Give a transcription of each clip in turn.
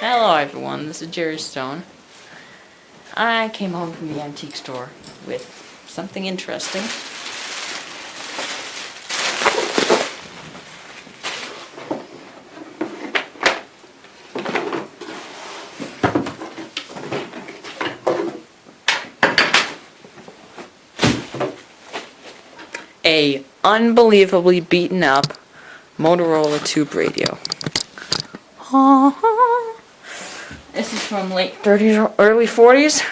Hello everyone, this is Jerry Stone. I came home from the antique store with something interesting. A unbelievably beaten up Motorola tube radio. This is from late 30s or early 40s,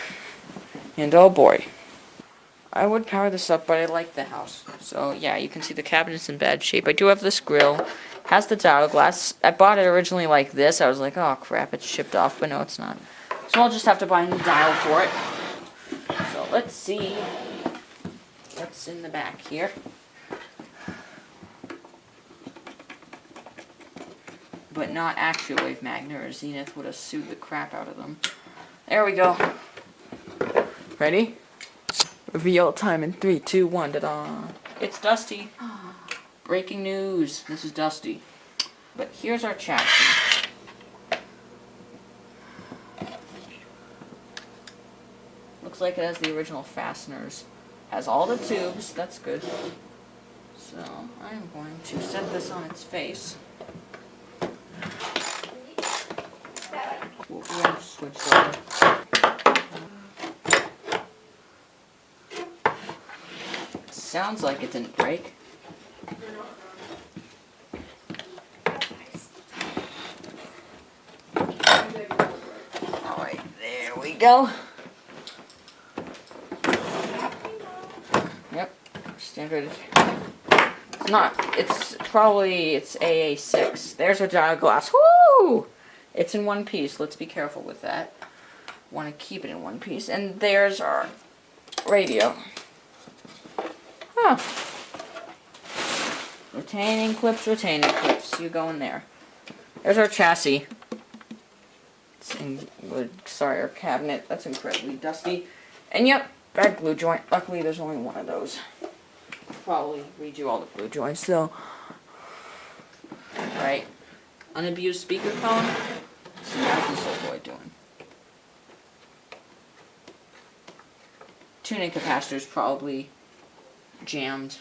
and oh boy. I would power this up, but I like the house. So yeah, you can see the cabinet's in bad shape. I do have this grill. Has the dial glass. I bought it originally like this. I was like, oh crap, it's shipped off, but no, it's not. So I'll just have to buy a new dial for it. So let's see what's in the back here. But not AccuWave Magna or Zenith would have sued the crap out of them. There we go. Ready? Reveal time in 3, 2, 1. Ta-da! It's Dusty. Breaking news. This is Dusty. But here's our chassis. Looks like it has the original fasteners. Has all the tubes. That's good. So I'm going to set this on its face. We'll switch over. Sounds like it didn't break. Alright, there we go. Yep, standard. It's AA6. There's our dial glass. Woo! It's in one piece. Let's be careful with that. Want to keep it in one piece. And there's our radio. Huh. Retaining clips, retaining clips. You go in there. There's our chassis. It's in wood. Sorry, our cabinet. That's incredibly dusty. And yep, bad glue joint. Luckily, there's only one of those. I'll probably redo all the glue joints though. Right. Unabused speakerphone. So how's this old boy doing? Tuning capacitor's probably jammed.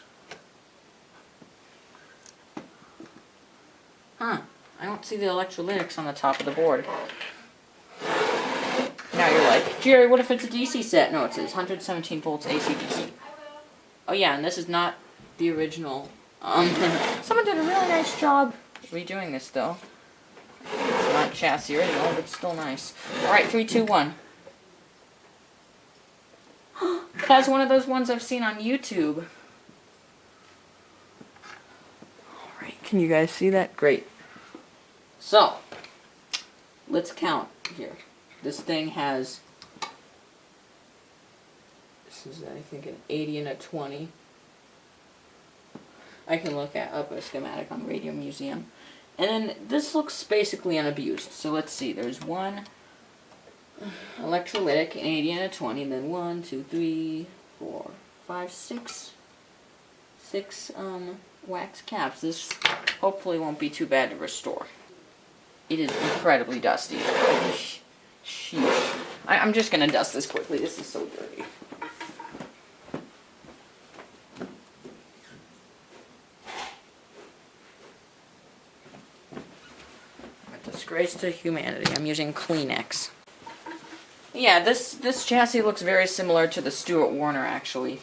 Huh. I don't see the electrolytics on the top of the board. Now you're like, Jerry, what if it's a DC set? No, it says 117 volts AC/DC. Oh yeah, and this is not the original. Someone did a really nice job redoing this though. It's not chassis original, but it's still nice. Alright, 3, 2, 1. That's one of those ones I've seen on YouTube. Alright, can you guys see that? Great. So, let's count here. This thing has, this is I think an 80 and a 20. I can look up a schematic on Radio Museum. And then this looks basically unabused. So let's see, there's one electrolytic, an 80 and a 20, and then 1, 2, 3, 4, 5, 6 wax caps. This hopefully won't be too bad to restore. It is incredibly dusty. Sheesh. I'm just gonna dust this quickly. This is so dirty. A disgrace to humanity. I'm using Kleenex. Yeah, this chassis looks very similar to the Stuart Warner, actually.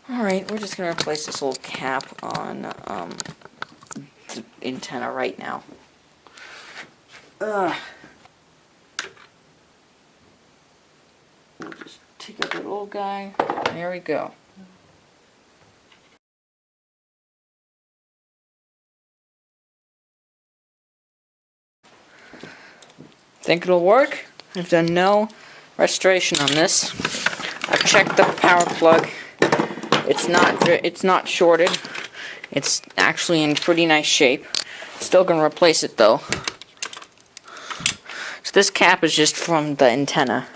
Alright, we're just going to replace this little cap on the antenna right now. We'll just take out that old guy. There we go. Think it'll work? I've done no restoration on this. I've checked the power plug. It's not shorted. It's actually in pretty nice shape. Still gonna replace it though. So this cap is just from the antenna.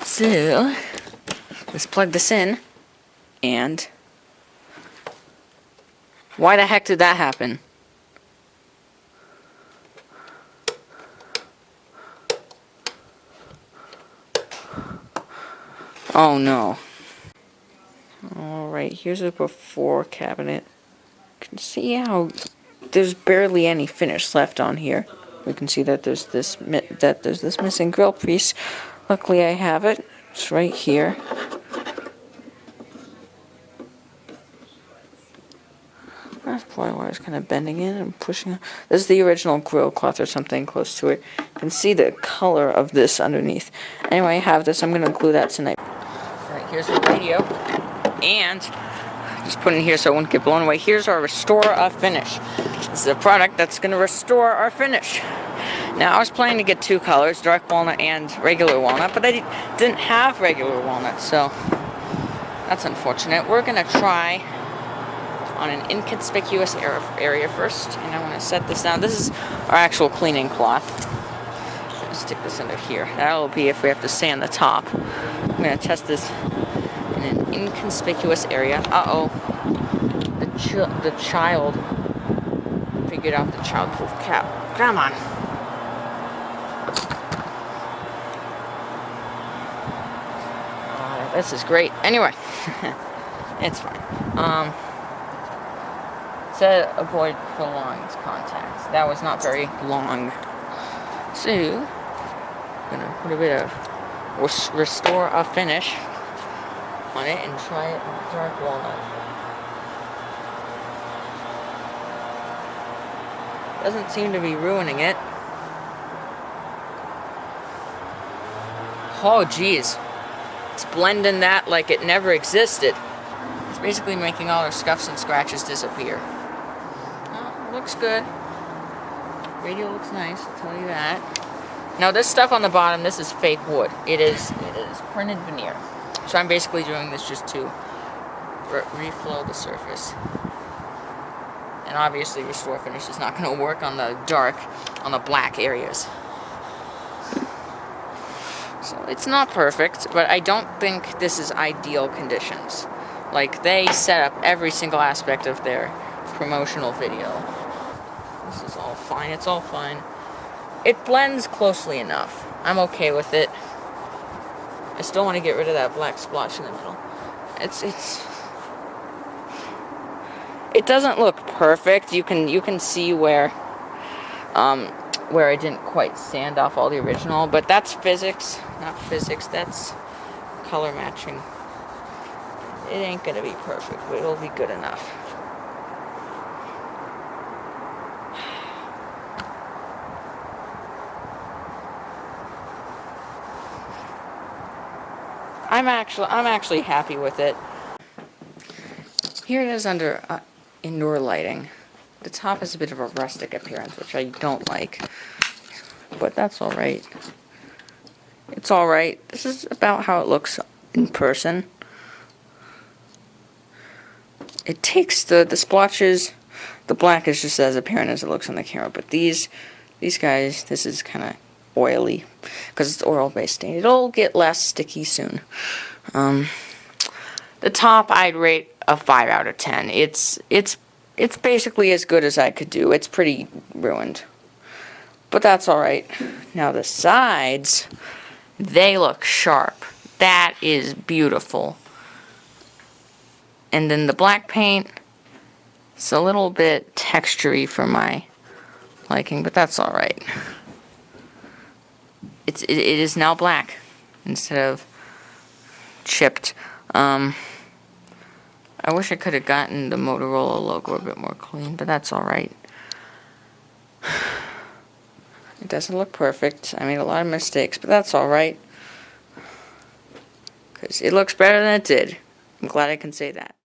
So let's plug this in. And why the heck did that happen? Oh no. Alright, here's a before cabinet. You can see how there's barely any finish left on here. We can see that there's this missing grill piece. Luckily I have it. It's right here. That's probably why I was kind of bending in and pushing. This is the original grill cloth or something close to it. You can see the color of this underneath. Anyway, I have this. I'm going to glue that tonight. Alright, here's the radio. And just put it in here so it won't get blown away. Here's our Restore Our Finish. This is a product that's going to restore our finish. Now, I was planning to get two colors, dark walnut and regular walnut, but I didn't have regular walnut, so that's unfortunate. We're going to try on an inconspicuous area first, and I want to set this down. This is our actual cleaning cloth. Stick this under here. That'll be if we have to sand the top. I'm going to test this in an inconspicuous area. Uh-oh. The child figured out the child-proof cap. Come on. This is great. Anyway, it's fine. Said avoid prolonged contacts. That was not very long. So, I'm gonna put a bit of Restore Our Finish on it and try it with dark walnut. Doesn't seem to be ruining it. Oh, geez. It's blending that like it never existed. It's basically making all our scuffs and scratches disappear. Oh, looks good. Radio looks nice, I'll tell you that. Now this stuff on the bottom, this is fake wood. It is printed veneer. So I'm basically doing this just to reflow the surface. And obviously Restore Finish is not going to work on the black areas. So it's not perfect, but I don't think this is ideal conditions. Like, they set up every single aspect of their promotional video. This is all fine, it's all fine. It blends closely enough. I'm okay with it. I still want to get rid of that black splotch in the middle. It doesn't look perfect. You can see where I didn't quite sand off all the original, but that's physics, not physics. That's color matching. It ain't gonna be perfect, but it'll be good enough. I'm actually happy with it. Here it is under indoor lighting. The top has a bit of a rustic appearance, which I don't like, but that's alright. It's alright. This is about how it looks in person. It takes the splotches, the black is just as apparent as it looks on the camera, but these guys, this is kind of oily, because it's oil-based stain. It'll get less sticky soon. The top, I'd rate a 5 out of 10. It's basically as good as I could do. It's pretty ruined, but that's alright. Now the sides, they look sharp. That is beautiful. And then the black paint, it's a little bit textury for my liking, but that's alright. It is now black instead of chipped. I wish I could have gotten the Motorola logo a bit more clean, but that's alright. It doesn't look perfect. I made a lot of mistakes, but that's alright. Because it looks better than it did. I'm glad I can say that.